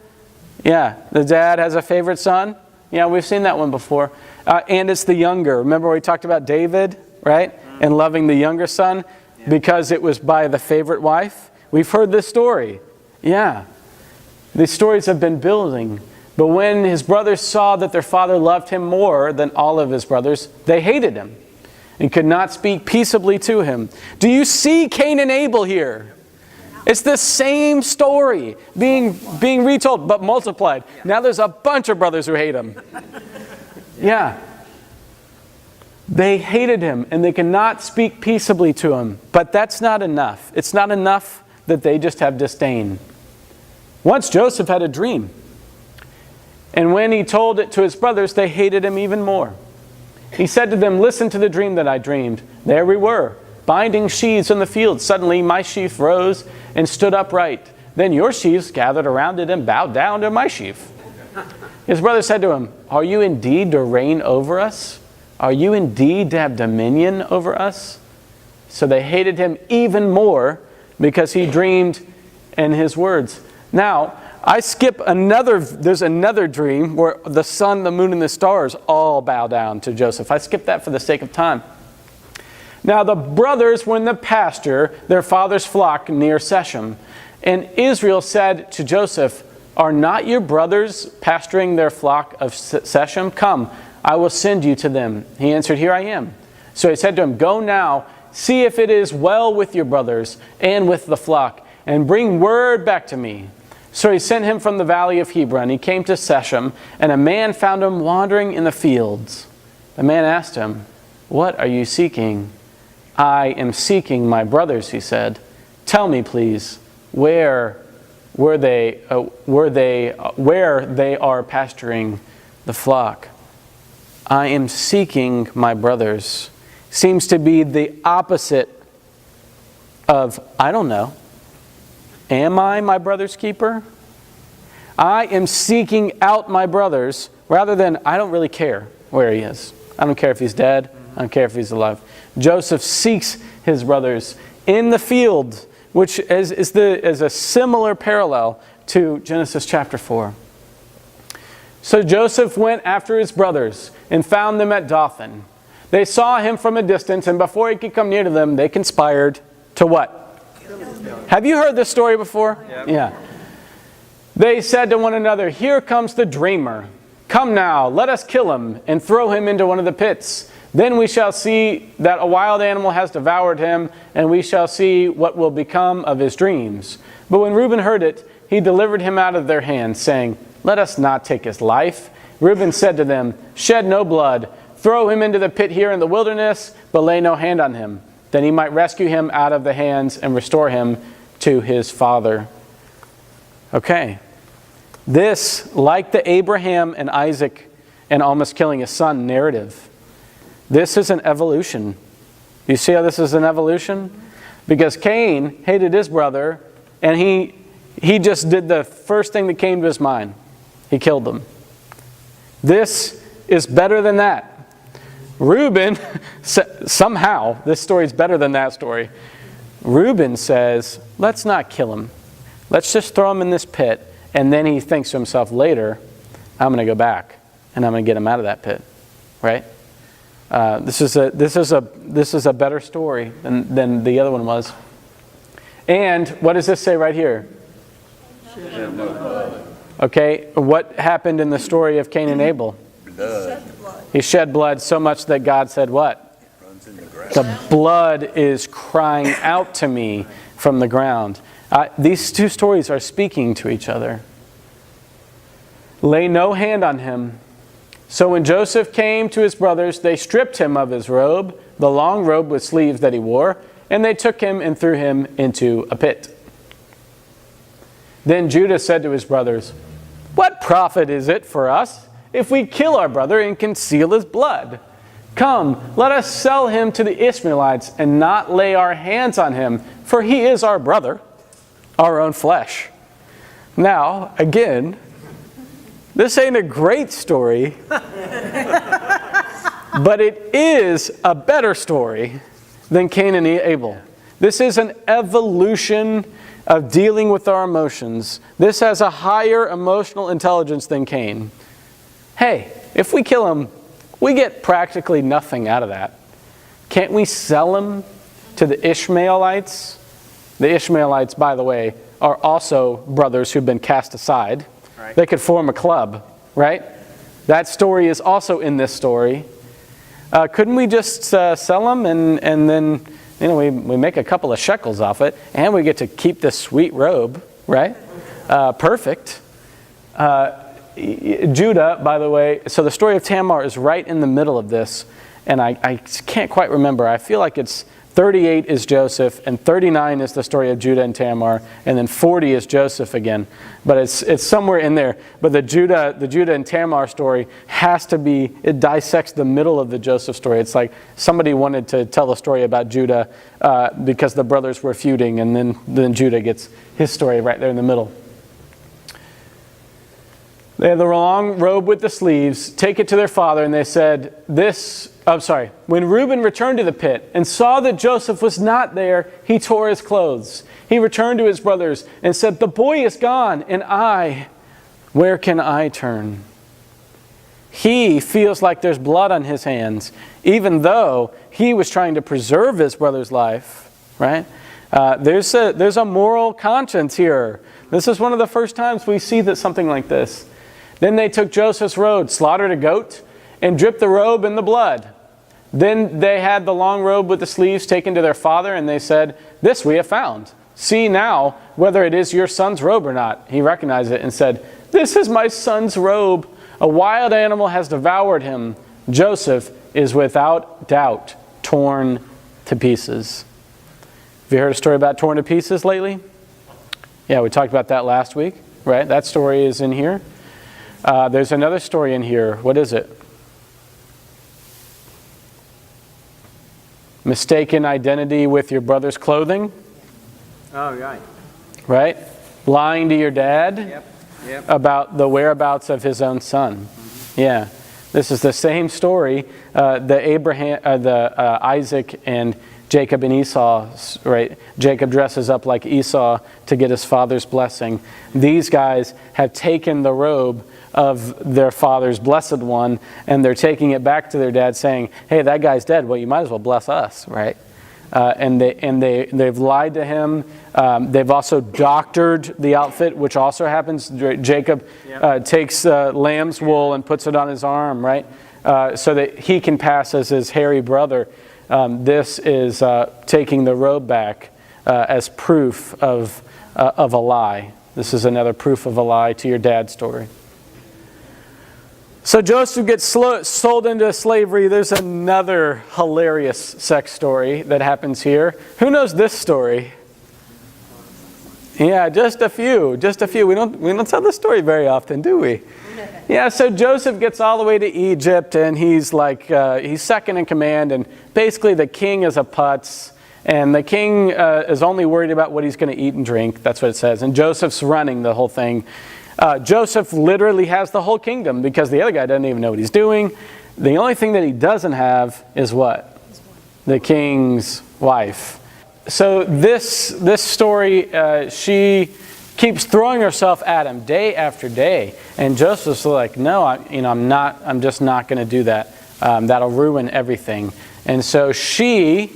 Yeah, the dad has a favorite son. Yeah, we've seen that one before. And it's the younger. Remember we talked about David, right? And loving the younger son because it was by the favorite wife. We've heard this story. Yeah. These stories have been building. But when his brothers saw that their father loved him more than all of his brothers, they hated him and could not speak peaceably to him. Do you see Cain and Abel here? It's the same story being retold, but multiplied. Now there's a bunch of brothers who hate him. Yeah. They hated him, and they cannot speak peaceably to him. But that's not enough. It's not enough that they just have disdain. Once Joseph had a dream. And when he told it to his brothers, they hated him even more. He said to them, "Listen to the dream that I dreamed. There we were, binding sheaves in the field. Suddenly my sheaf rose and stood upright. Then your sheaves gathered around it and bowed down to my sheaf." His brother said to him, "Are you indeed to reign over us? Are you indeed to have dominion over us?" So they hated him even more because he dreamed in his words. Now, there's another dream where the sun, the moon, and the stars all bow down to Joseph. I skipped that for the sake of time. Now the brothers were in the pasture, their father's flock near Shechem. And Israel said to Joseph, "Are not your brothers pasturing their flock of Shechem? Come, I will send you to them." He answered, "Here I am." So he said to him, "Go now, see if it is well with your brothers and with the flock, and bring word back to me." So he sent him from the valley of Hebron. He came to Shechem, and a man found him wandering in the fields. The man asked him, "What are you seeking?" "I am seeking my brothers," he said. "Tell me, please, where they are pasturing the flock." "I am seeking my brothers." Seems to be the opposite of, I don't know. Am I my brother's keeper? I am seeking out my brothers rather than I don't really care where he is. I don't care if he's dead. I don't care if he's alive. Joseph seeks his brothers in the field, which is a similar parallel to Genesis chapter 4. So Joseph went after his brothers and found them at Dothan. They saw him from a distance, and before he could come near to them, they conspired to what? Have you heard this story before? Yep. Yeah. They said to one another, "Here comes the dreamer. Come now, let us kill him and throw him into one of the pits. Then we shall see that a wild animal has devoured him, and we shall see what will become of his dreams." But when Reuben heard it, he delivered him out of their hands, saying, "Let us not take his life." Reuben said to them, "Shed no blood. Throw him into the pit here in the wilderness, but lay no hand on him. Then he might rescue him out of the hands and restore him to his father." Okay. This, like the Abraham and Isaac and almost killing his son narrative, this is an evolution. You see how this is an evolution? Because Cain hated his brother, and he just did the first thing that came to his mind. He killed them. This is better than that. Reuben, somehow, this story is better than that story. Reuben says, let's not kill him. Let's just throw him in this pit. And then he thinks to himself later, I'm going to go back and I'm going to get him out of that pit. Right? This is a better story than the other one was. And what does this say right here? Okay, what happened in the story of Cain and Abel? He shed blood so much that God said what? The blood is crying out to me from the ground. These two stories are speaking to each other. Lay no hand on him. So when Joseph came to his brothers, they stripped him of his robe, the long robe with sleeves that he wore, and they took him and threw him into a pit. Then Judah said to his brothers, "What profit is it for us if we kill our brother and conceal his blood? Come, let us sell him to the Ishmaelites and not lay our hands on him, for he is our brother, our own flesh." Now, again, this ain't a great story, but it is a better story than Cain and Abel. This is an evolution of dealing with our emotions. This has a higher emotional intelligence than Cain. Hey, if we kill him, we get practically nothing out of that. Can't we sell him to the Ishmaelites? The Ishmaelites, by the way, are also brothers who've been cast aside. Right. They could form a club, right? That story is also in this story. Couldn't we just sell them and then we make a couple of shekels off it, and we get to keep this sweet robe, right? Perfect. Judah, by the way, so the story of Tamar is right in the middle of this, and I can't quite remember. I feel like it's 38 is Joseph, and 39 is the story of Judah and Tamar, and then 40 is Joseph again. But it's somewhere in there. But the Judah and Tamar story has to be, it dissects the middle of the Joseph story. It's like somebody wanted to tell a story about Judah because the brothers were feuding, and then Judah gets his story right there in the middle. They had the long robe with the sleeves, take it to their father, and they said, when Reuben returned to the pit and saw that Joseph was not there, he tore his clothes. He returned to his brothers and said, "The boy is gone, and where can I turn?" He feels like there's blood on his hands, even though he was trying to preserve his brother's life, right? There's a moral conscience here. This is one of the first times we see that something like this. Then they took Joseph's robe, slaughtered a goat, and dripped the robe in the blood. Then they had the long robe with the sleeves taken to their father, and they said, "This we have found. See now whether it is your son's robe or not." He recognized it and said, "This is my son's robe. A wild animal has devoured him. Joseph is without doubt torn to pieces." Have you heard a story about torn to pieces lately? Yeah, we talked about that last week, right? That story is in here. There's another story in here. What is it? Mistaken identity with your brother's clothing. Oh, right. Right? Lying to your dad Yep. about the whereabouts of his own son. Mm-hmm. Yeah. This is the same story. Isaac and Jacob and Esau, right? Jacob dresses up like Esau to get his father's blessing. These guys have taken the robe of their father's blessed one, and they're taking it back to their dad saying, hey, that guy's dead. Well, you might as well bless us, right? They've lied to him. They've also doctored the outfit, which also happens. Jacob takes lamb's wool and puts it on his arm, right? So that he can pass as his hairy brother. This is taking the robe back as proof of a lie. This is another proof of a lie to your dad's story. So Joseph gets sold into slavery. There's another hilarious sex story that happens here. Who knows this story? Yeah, just a few. We don't tell this story very often, do we? Yeah, so Joseph gets all the way to Egypt, and he's second in command, and basically the king is a putz, and the king is only worried about what he's going to eat and drink. That's what it says. And Joseph's running the whole thing. Joseph literally has the whole kingdom because the other guy doesn't even know what he's doing. The only thing that he doesn't have is what? The king's wife. So this story, she keeps throwing herself at him day after day, and Joseph's like, no, I'm just not going to do that. That'll ruin everything. And so she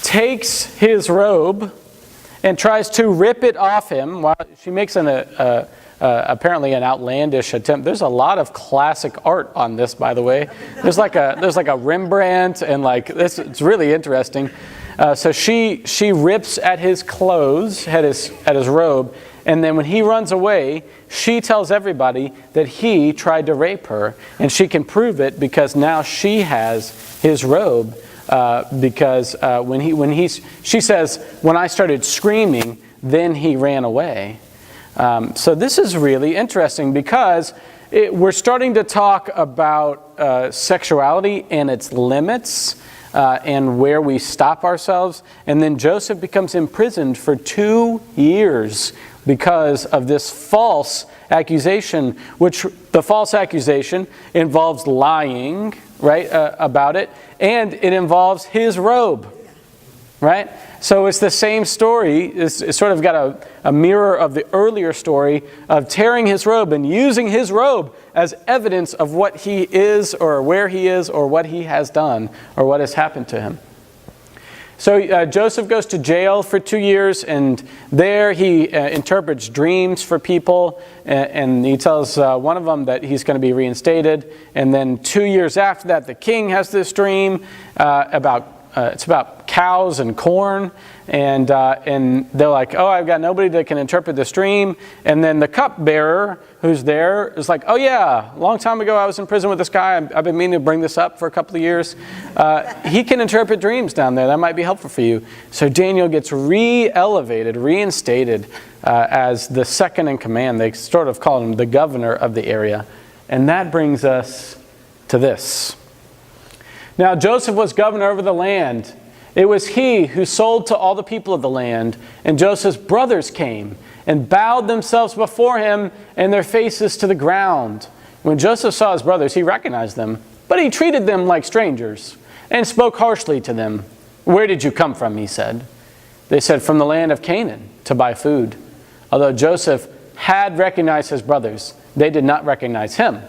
takes his robe and tries to rip it off him. While she makes apparently an outlandish attempt. There's a lot of classic art on this, by the way. There's like a Rembrandt, and it's really interesting. So she rips at his clothes, at his robe, and then when he runs away, she tells everybody that he tried to rape her, and she can prove it because now she has his robe. Because she says, when I started screaming, then he ran away. So this is really interesting because we're starting to talk about sexuality and its limits and where we stop ourselves. And then Joseph becomes imprisoned for 2 years because of this false accusation, which the false accusation involves lying, right, about it, and it involves his robe, right? So it's the same story. It's sort of got a mirror of the earlier story of tearing his robe and using his robe as evidence of what he is or where he is or what he has done or what has happened to him. So Joseph goes to jail for 2 years, and there he interprets dreams for people, and he tells one of them that he's going to be reinstated. And then 2 years after that, the king has this dream it's about cows and corn, and they're like, oh, I've got nobody that can interpret this dream. And then the cupbearer who's there is like, oh yeah, a long time ago I was in prison with this guy. I've been meaning to bring this up for a couple of years. He can interpret dreams down there. That might be helpful for you. So Daniel gets re-elevated, reinstated as the second in command. They sort of call him the governor of the area. And that brings us to this. Now Joseph was governor over the land. It was he who sold to all the people of the land. And Joseph's brothers came and bowed themselves before him and their faces to the ground. When Joseph saw his brothers, he recognized them, but he treated them like strangers and spoke harshly to them. Where did you come from, he said. They said, from the land of Canaan to buy food. Although Joseph had recognized his brothers, they did not recognize him.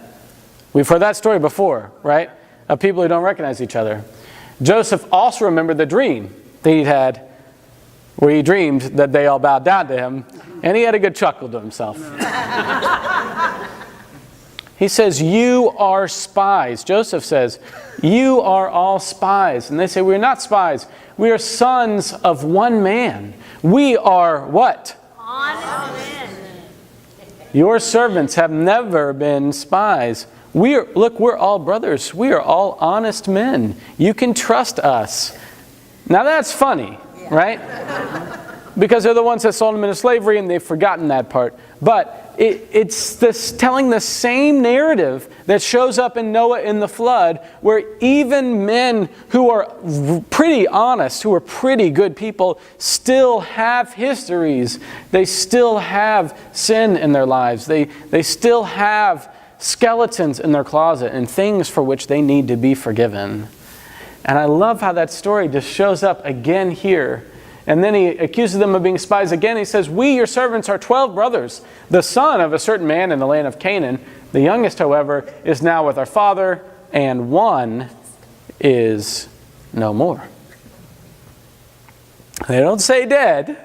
We've heard that story before, right? Of people who don't recognize each other. Joseph also remembered the dream that he'd had where he dreamed that they all bowed down to him, and he had a good chuckle to himself. He says, you are spies. Joseph says, you are all spies. And they say, we're not spies. We are sons of one man. We are what? Honest men. Your servants have never been spies. We're all brothers. We are all honest men. You can trust us. Now that's funny, right? Because they're the ones that sold them into slavery and they've forgotten that part. But it's this telling the same narrative that shows up in Noah in the flood, where even men who are pretty honest, who are pretty good people, still have histories. They still have sin in their lives. They still have skeletons in their closet and things for which they need to be forgiven. And I love how that story just shows up again here. And then he accuses them of being spies again. He says, we, your servants, are 12 brothers, the son of a certain man in the land of Canaan. The youngest, however, is now with our father, and one is no more. They don't say dead,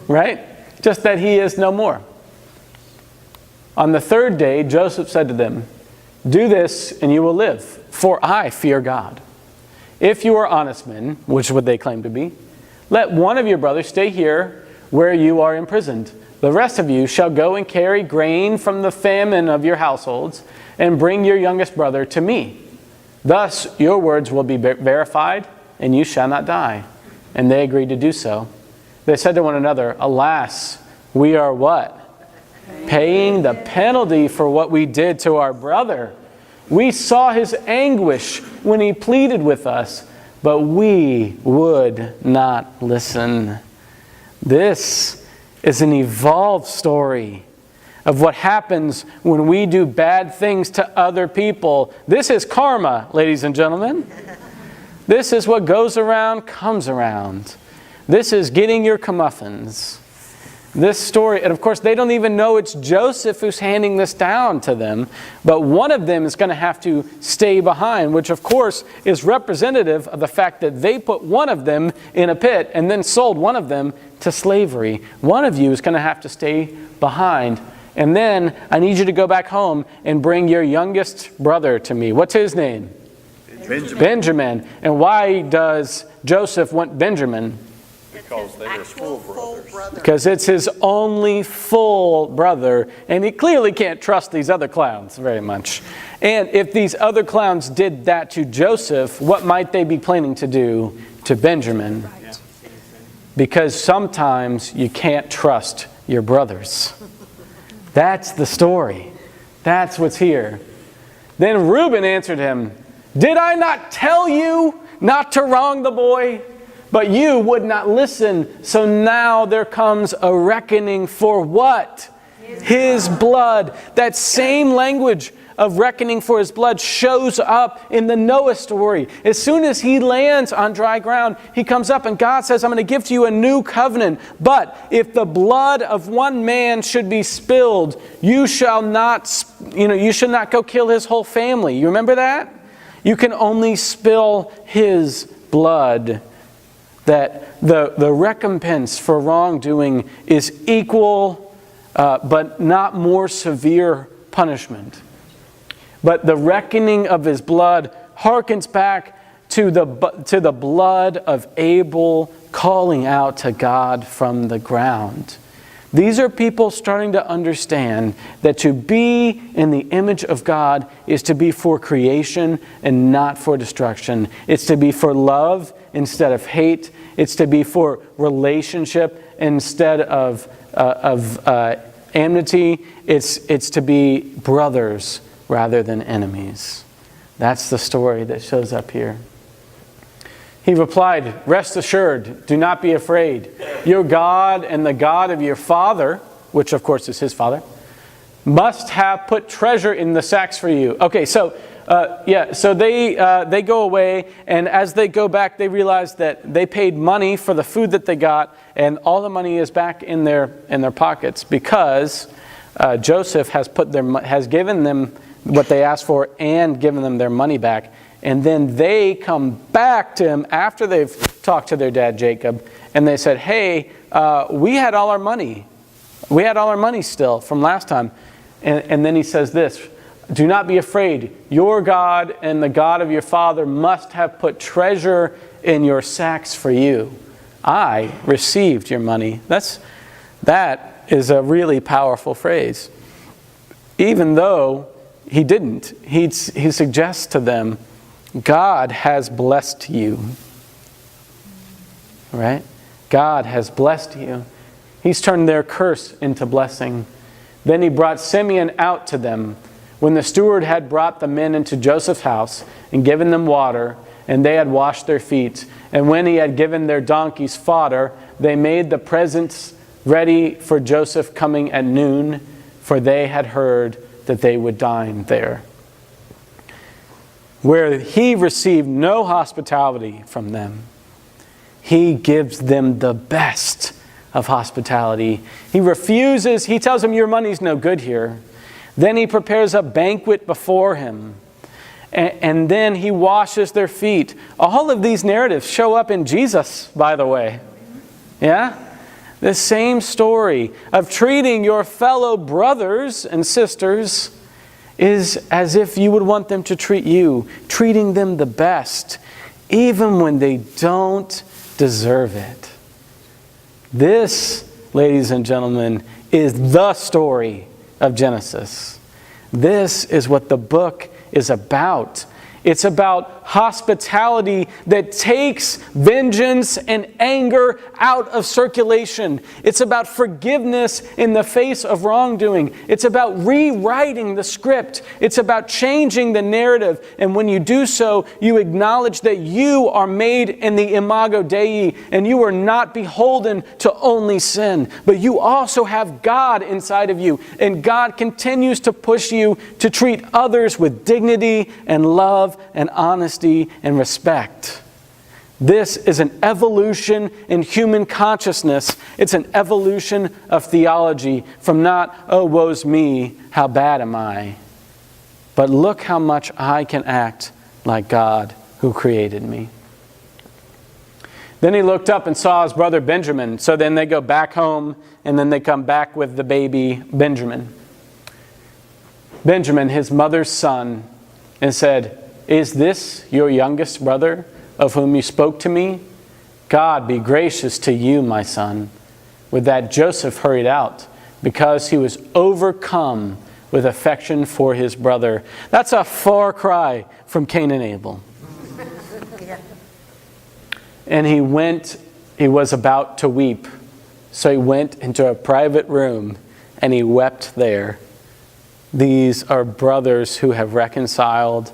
right? Just that he is no more. On the third day, Joseph said to them, "Do this and you will live, for I fear God. If you are honest men," which would they claim to be, "let one of your brothers stay here where you are imprisoned. The rest of you shall go and carry grain from the famine of your households and bring your youngest brother to me. Thus your words will be verified and you shall not die." And they agreed to do so. They said to one another, "Alas, we are" what? Paying the penalty for what we did to our brother. We saw his anguish when he pleaded with us, but we would not listen. This is an evolved story of what happens when we do bad things to other people. This is karma, ladies and gentlemen. This is what goes around, comes around. This is getting your comeuppance. This story, and of course they don't even know it's Joseph who's handing this down to them, but one of them is going to have to stay behind, which of course is representative of the fact that they put one of them in a pit and then sold one of them to slavery. One of you is going to have to stay behind. And then I need you to go back home and bring your youngest brother to me. What's his name? Benjamin. And why does Joseph want Benjamin? Because they were full brothers. Because it's his only full brother, and he clearly can't trust these other clowns very much. And if these other clowns did that to Joseph, what might they be planning to do to Benjamin? Right. Because sometimes you can't trust your brothers. That's the story. That's what's here. Then Reuben answered him, "Did I not tell you not to wrong the boy? But you would not listen. So now there comes a reckoning for" what? His blood. That same language of reckoning for his blood shows up in the Noah story. As soon as he lands on dry ground, he comes up and God says, "I'm going to give to you a new covenant. But if the blood of one man should be spilled, you shall not, you should not go kill his whole family." You remember that? You can only spill his blood. That the recompense for wrongdoing is equal, but not more severe punishment. But the reckoning of his blood harkens back to the blood of Abel calling out to God from the ground. These are people starting to understand that to be in the image of God is to be for creation and not for destruction. It's to be for love instead of hate. It's to be for relationship instead of enmity. It's to be brothers rather than enemies. That's the story that shows up here. He replied, "Rest assured, do not be afraid. Your God and the God of your father," which of course is his father, "must have put treasure in the sacks for you." Okay, so they go away, and as they go back, they realize that they paid money for the food that they got, and all the money is back in their pockets because Joseph has given them what they asked for and given them their money back. And then they come back to him after they've talked to their dad Jacob, and they said, "Hey, we had all our money. We had all our money still from last time." And then he says this, "Do not be afraid. Your God and the God of your father must have put treasure in your sacks for you. I received your money." That is a really powerful phrase. Even though he didn't, he suggests to them, God has blessed you. Right? God has blessed you. He's turned their curse into blessing. Then he brought Simeon out to them. When the steward had brought the men into Joseph's house and given them water, and they had washed their feet, and when he had given their donkeys fodder, they made the presents ready for Joseph coming at noon, for they had heard that they would dine there. Where he received no hospitality from them, he gives them the best of hospitality. He tells them, "Your money's no good here." Then he prepares a banquet before him. And then he washes their feet. All of these narratives show up in Jesus, by the way. Yeah? The same story of treating your fellow brothers and sisters is as if you would want them to treat you, treating them the best, even when they don't deserve it. This, ladies and gentlemen, is the story of Genesis. This is what the book is about. It's about hospitality that takes vengeance and anger out of circulation. It's about forgiveness in the face of wrongdoing. It's about rewriting the script. It's about changing the narrative. And when you do so, you acknowledge that you are made in the imago Dei, and you are not beholden to only sin. But you also have God inside of you, and God continues to push you to treat others with dignity and love and honesty and respect. This is an evolution in human consciousness. It's an evolution of theology from not, oh, woe's me, how bad am I? But look how much I can act like God who created me. Then he looked up and saw his brother Benjamin. So then they go back home, and then they come back with the baby Benjamin. Benjamin, his mother's son, and said, "Is this your youngest brother, of whom you spoke to me? God be gracious to you, my son." With that, Joseph hurried out, because he was overcome with affection for his brother. That's a far cry from Cain and Abel. And he was about to weep. So he went into a private room, and he wept there. These are brothers who have reconciled.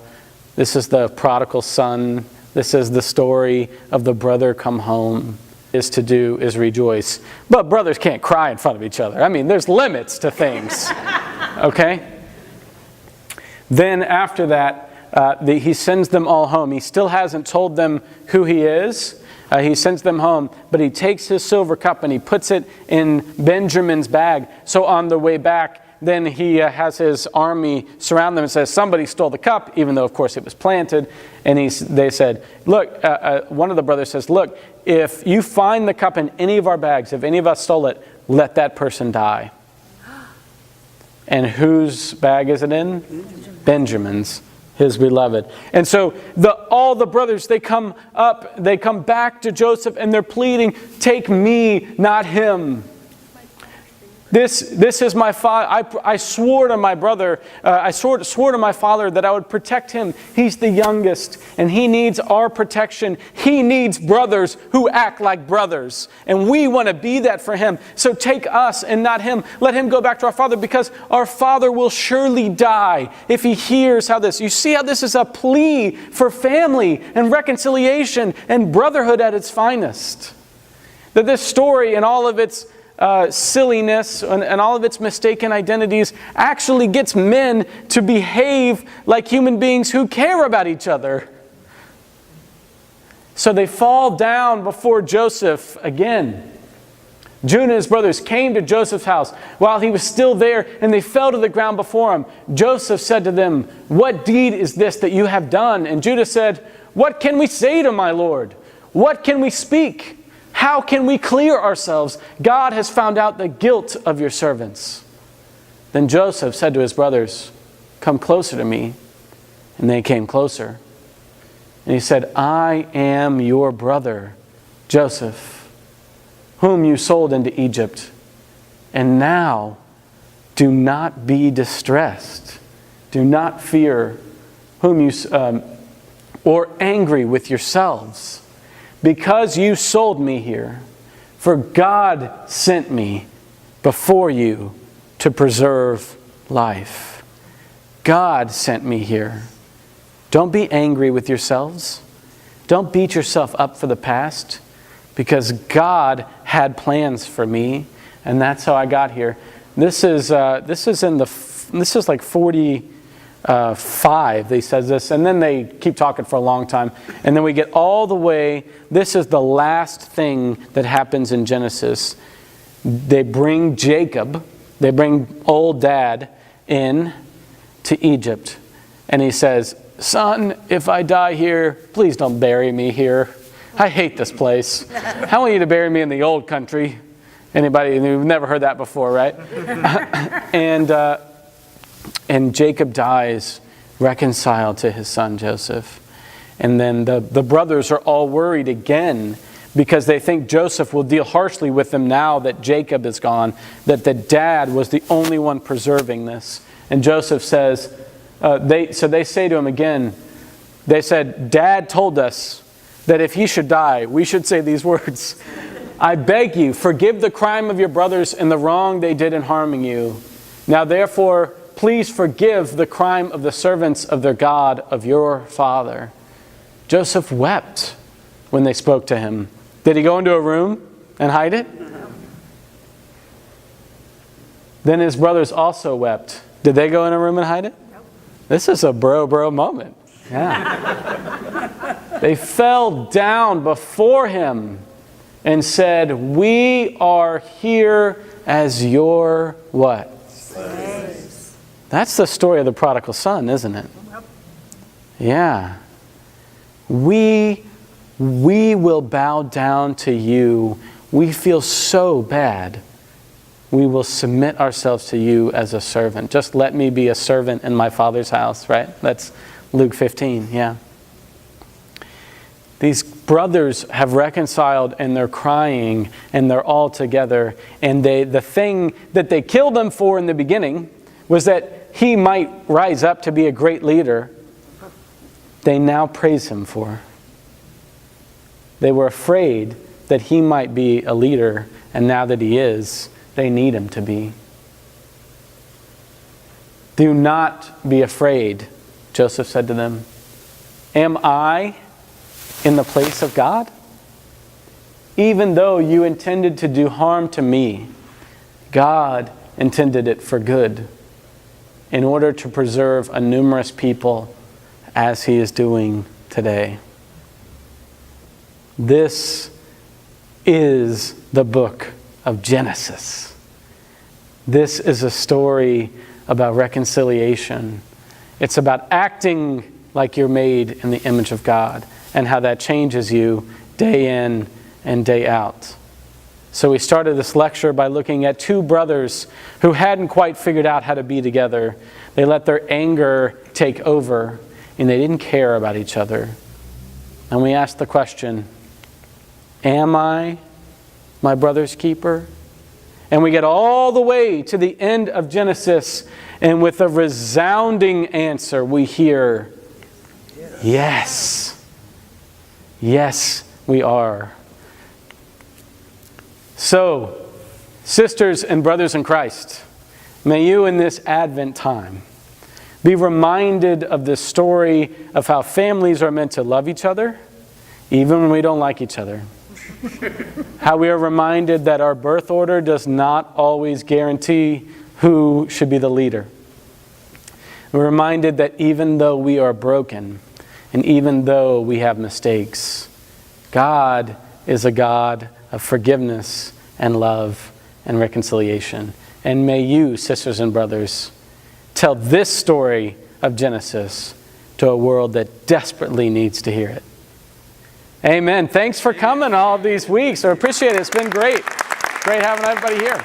This is the prodigal son. This is the story of the brother come home. Is to do is rejoice. But brothers can't cry in front of each other. I mean, there's limits to things. Okay? Then after that, he sends them all home. He still hasn't told them who he is. He sends them home, but he takes his silver cup and he puts it in Benjamin's bag. So on the way back, then he has his army surround them and says, somebody stole the cup, even though, of course, it was planted. And they said, look, one of the brothers says, look, if you find the cup in any of our bags, if any of us stole it, let that person die. And whose bag is it in? Benjamin's, his beloved. And so all the brothers, they come back to Joseph, and they're pleading, take me, not him. This is my father. I swore to my brother, I swore to my father that I would protect him. He's the youngest, and he needs our protection. He needs brothers who act like brothers, and we want to be that for him. So take us and not him. Let him go back to our father, because our father will surely die if he hears how this. You see how this is a plea for family and reconciliation and brotherhood at its finest. That this story and all of its silliness and all of its mistaken identities actually gets men to behave like human beings who care about each other. So they fall down before Joseph again. Judah and his brothers came to Joseph's house while he was still there, and they fell to the ground before him. Joseph said to them, "What deed is this that you have done?" And Judah said, "What can we say to my Lord? What can we speak? How can we clear ourselves? God has found out the guilt of your servants." Then Joseph said to his brothers, "Come closer to me." And they came closer. And he said, "I am your brother, Joseph, whom you sold into Egypt. And now do not be distressed. Do not fear or angry with yourselves, because you sold me here. For God sent me before you to preserve life." God sent me here. Don't be angry with yourselves. Don't beat yourself up for the past, because God had plans for me, and that's how I got here. This is like 45, they says this, and then they keep talking for a long time. And then we get all the way, this is the last thing that happens in Genesis. They bring Jacob, they bring old dad, in to Egypt. And he says, son, if I die here, please don't bury me here. I hate this place. I want you to bury me in the old country. Anybody who've never heard that before, right? And Jacob dies reconciled to his son Joseph. And then the brothers are all worried again because they think Joseph will deal harshly with them now that Jacob is gone, that the dad was the only one preserving this. And Joseph says, they say to him again, they said, Dad told us that if he should die, we should say these words, I beg you, forgive the crime of your brothers and the wrong they did in harming you. Now therefore, please forgive the crime of the servants of their God, of your father. Joseph wept when they spoke to him. Did he go into a room and hide it? Then his brothers also wept. Did they go in a room and hide it? This is a bro moment. Yeah. They fell down before him and said, we are here as your what? Slaves. That's the story of the prodigal son, isn't it? Yeah. We will bow down to you. We feel so bad. We will submit ourselves to you as a servant. Just let me be a servant in my Father's house, right? That's Luke 15, yeah. These brothers have reconciled and they're crying and they're all together. And the thing that they killed him for in the beginning was that he might rise up to be a great leader. They now praise him for. They were afraid that he might be a leader, and now that he is, they need him to be. Do not be afraid, Joseph said to them. Am I in the place of God? Even though you intended to do harm to me, God intended it for good, in order to preserve a numerous people as he is doing today. This is the book of Genesis. This is a story about reconciliation. It's about acting like you're made in the image of God and how that changes you day in and day out. So we started this lecture by looking at two brothers who hadn't quite figured out how to be together. They let their anger take over and they didn't care about each other. And we asked the question, am I my brother's keeper? And we get all the way to the end of Genesis, and with a resounding answer we hear, yes. Yes, we are. So, sisters and brothers in Christ, may you in this Advent time be reminded of the story of how families are meant to love each other, even when we don't like each other. How we are reminded that our birth order does not always guarantee who should be the leader. We're reminded that even though we are broken, and even though we have mistakes, God is a God of forgiveness and love and reconciliation. And may you, sisters and brothers, tell this story of Genesis to a world that desperately needs to hear it. Amen. Thanks for coming all these weeks. I appreciate it. It's been great. Great having everybody here.